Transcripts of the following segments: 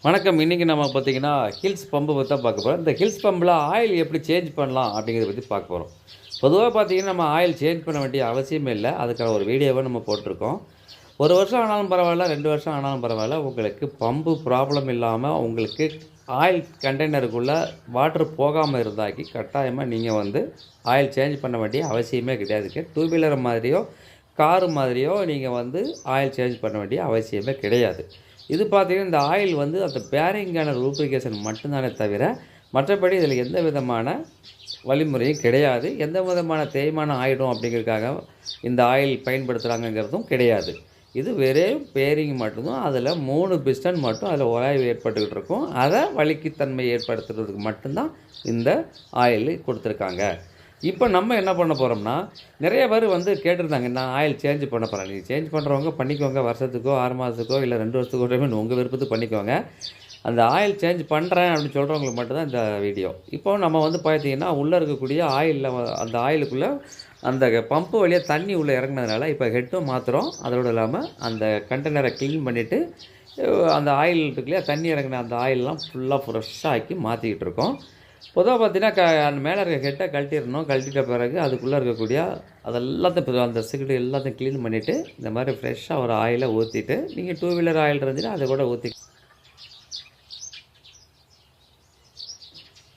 வணக்கம். இன்றைக்கி நம்ம பார்த்தீங்கன்னா, ஹில்ஸ் பம்பு பத்தி தான் பார்க்க போறோம். இந்த ஹில்ஸ் பம்பில ஆயில் எப்படி சேஞ்ச் பண்ணலாம் அப்படிங்கிறத பத்தி பார்க்க போறோம். பொதுவா பார்த்தீங்கன்னா, நம்ம ஆயில் சேஞ்ச் பண்ண வேண்டிய அவசியமே இல்ல. அதுக்கான ஒரு வீடியோவ நம்ம போட்டிருக்கோம். 1 வருஷம் ஆனாலும் பரவாயில்ல, 2 வருஷம் ஆனாலும் பரவாயில்ல. உங்களுக்கு பம்பு ப்ராப்ளம் இல்லாம உங்களுக்கு ஆயில் கண்டெய்னருக்குள்ள வாட்டர் போகாம இருந்தாக்கி, கட்டாயமா நீங்க வந்து ஆயில் சேஞ்ச் பண்ண வேண்டிய அவசியமே கிடையாதுங்க. டூ வீலர் மாதிரியோ, கார் மாதிரியோ நீங்க வந்து ஆயில் சேஞ்ச் பண்ண வேண்டிய அவசியமே கிடையாது. இது பார்த்தீங்கன்னா, இந்த ஆயில் வந்து அந்த பேரிங்கான லூப்ரிகேஷன் மட்டும் தானே தவிர, மற்றபடி இதில எந்த விதமான வழிமுறையும் கிடையாது. எந்த விதமான தேய்மானம் ஆயிடும் அப்படிங்கிறதுக்காக இந்த ஆயில் பயன்படுத்துகிறாங்கங்கிறதும் கிடையாது. இது வெறும் பேரிங் மட்டும்தான். அதில 3 பிஸ்டன் மட்டும் அதில உராய்வு ஏற்பட்டுக்கிட்டு இருக்கும். அதை வலிக்குத்தன்மை ஏற்படுத்துறதுக்கு மட்டும்தான் இந்த ஆயில் கொடுத்துருக்காங்க. இப்போ நம்ம என்ன பண்ண போகிறோம்னா, நிறைய பேர் வந்து கேட்டிருந்தாங்க, நான் ஆயில் சேஞ்ச் பண்ண போறேன். நீங்க சேஞ்ச் பண்ணுறவங்க பண்ணிக்கோங்க. வருஷத்துக்கோ, 6 மாதத்துக்கோ, இல்ல 2 வருஷத்துக்கோ டைம் உங்க விருப்பத்துக்கு பண்ணிக்கோங்க. அந்த ஆயில் சேஞ்ச் பண்ணுறேன் அப்படின்னு சொல்கிறவங்களுக்கு மட்டும் தான் இந்த வீடியோ. இப்போ நம்ம வந்து பார்த்தீங்கன்னா, உள்ளே இருக்கக்கூடிய ஆயில்ல அந்த ஆயிலுக்குள்ளே அந்த பம்பு வழியா தண்ணி உள்ளே இறங்குனதுனால, இப்போ ஹெட்டும் மாத்துறோம். அதோடு இல்லாம அந்த கண்டெய்னரை கிளீன் பண்ணிட்டு, அந்த ஆயில் இருக்கு இல்லையா, தண்ணி இறங்குன அந்த ஆயில்லாம் ஃபுல்லா ஃப்ரெஷ்ஷா ஆக்கி மாத்திக்கிட்டு இருக்கோம். பொதுவா பார்த்தீங்கன்னா, அந்த மேலே இருக்க ஹெட்டை கழட்டிறணும். கழட்டிட்ட பிறகு அதுக்குள்ளே இருக்கக்கூடிய அதெல்லாத்தையும் அந்த சிகிடு எல்லாத்தையும் கிளீன் பண்ணிவிட்டு, இந்த மாதிரி ஃப்ரெஷ்ஷாக ஒரு ஆயிலை ஊற்றிட்டு, நீங்கள் டூ வீலர் ஆயில் இருந்துச்சுன்னா அதை கூட ஊற்றி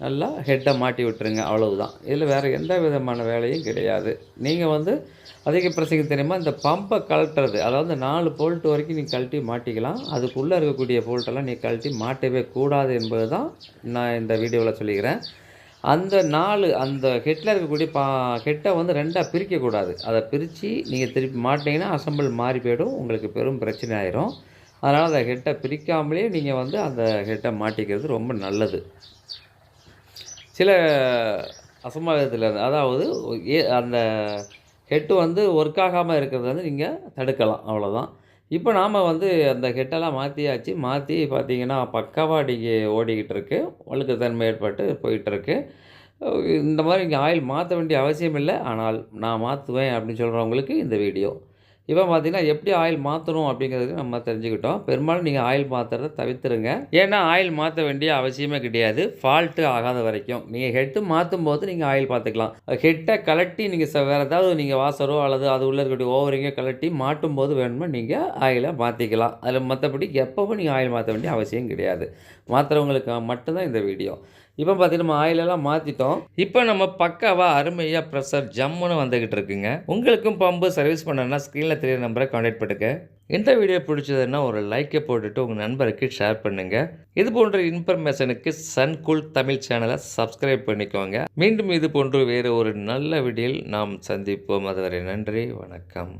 நல்லா ஹெட்டை மாட்டி விட்டுருங்க. அவ்வளவுதான். இதில் வேறு எந்த விதமான வேலையும் கிடையாது. நீங்கள் வந்து அதிக பிரசங்க தெரியுமா, இந்த பம்பை கழட்டுறது, அதாவது 4 போல்ட் வரைக்கும் நீங்கள் கழட்டி மாட்டிக்கலாம். அதுக்குள்ளே இருக்கக்கூடிய போல்ட்டெல்லாம் நீங்கள் கழட்டி மாட்டவே கூடாது என்பது தான் நான் இந்த வீடியோவில் சொல்லிக்கிறேன். அந்த 4 அந்த ஹெட்டில் இருக்கக்கூடிய ஹெட்டை வந்து 2ஆக பிரிக்கக்கூடாது. அதை பிரித்து நீங்கள் திருப்பி மாட்டினீங்கன்னா அசம்பிள் மாறி போயிடும். உங்களுக்கு பெரும் பிரச்சனை ஆயிரும். அதனால் அந்த ஹெட்டை பிரிக்காமலே நீங்கள் வந்து அந்த ஹெட்டை மாட்டிக்கிறது ரொம்ப நல்லது. சில அசம்பாவிதத்தில் அதாவது அந்த ஹெட்டு வந்து ஒர்க் ஆகாமல் இருக்கிறத வந்து நீங்கள் தடுக்கலாம். அவ்வளோதான். இப்போ நாம் வந்து அந்த ஹெட்டெல்லாம் மாற்றியாச்சு. மாற்றி பார்த்தீங்கன்னா, பக்காவா இன்றைக்கி ஓடிக்கிட்டு இருக்கு. வழுக்குத்தன்மை ஏற்பட்டு போயிட்டுருக்கு. இந்த மாதிரி இங்கே ஆயில் மாற்ற வேண்டிய அவசியம் இல்லை. ஆனால் நான் மாற்றுவேன் அப்படின்னு சொல்கிறவங்களுக்கு இந்த வீடியோ. இப்போ பார்த்தீங்கன்னா, எப்படி ஆயில் மாற்றணும் அப்படிங்கிறதுக்கு நம்ம தெரிஞ்சுக்கிட்டோம். பெரும்பாலும் நீங்கள் ஆயில் மாற்றுறத தவிர்த்துருங்க. ஏன்னா ஆயில் மாற்ற வேண்டிய அவசியமே கிடையாது. ஃபால்ட்டு ஆகாத வரைக்கும். நீங்கள் ஹெட்டு மாற்றும்போது நீங்கள் ஆயில் பார்த்துக்கலாம். ஹெட்டை கழட்டி நீங்கள் வேறு ஏதாவது நீங்கள் வாசரோ அல்லது அது உள்ளே இருக்கக்கூடிய ஓவரிங்கோ கழட்டி மாட்டும்போது வேணுமோ நீங்கள் ஆயிலை மாற்றிக்கலாம். அதில் மற்றபடி எப்பவும் நீங்கள் ஆயில் மாற்ற வேண்டிய அவசியம் கிடையாது. மாற்றுறவங்களுக்கு மட்டும்தான் இந்த வீடியோ. இப்போ பார்த்தீங்கன்னா, நம்ம ஆயிலெல்லாம் மாற்றிட்டோம். இப்போ நம்ம பக்காவா அருமையாக ப்ரெஷர் ஜம்முன்னு வந்துக்கிட்டு இருக்குங்க. உங்களுக்கும் பம்பு சர்வீஸ் பண்ணணும்னா ஸ்க்ரீனில் தெரியுற நம்பரை கான்டாக்ட் பண்ணுங்க. இந்த வீடியோ பிடிச்சதுன்னா ஒரு லைக்கை போட்டுட்டு உங்கள் நண்பருக்கு ஷேர் பண்ணுங்கள். இது போன்ற இன்ஃபர்மேஷனுக்கு சன்கூல் தமிழ் சேனலை சப்ஸ்கிரைப் பண்ணிக்கோங்க. மீண்டும் இது போன்று வேறு ஒரு நல்ல வீடியோவில் நாம் சந்திப்போம். அதுவரை நன்றி, வணக்கம்.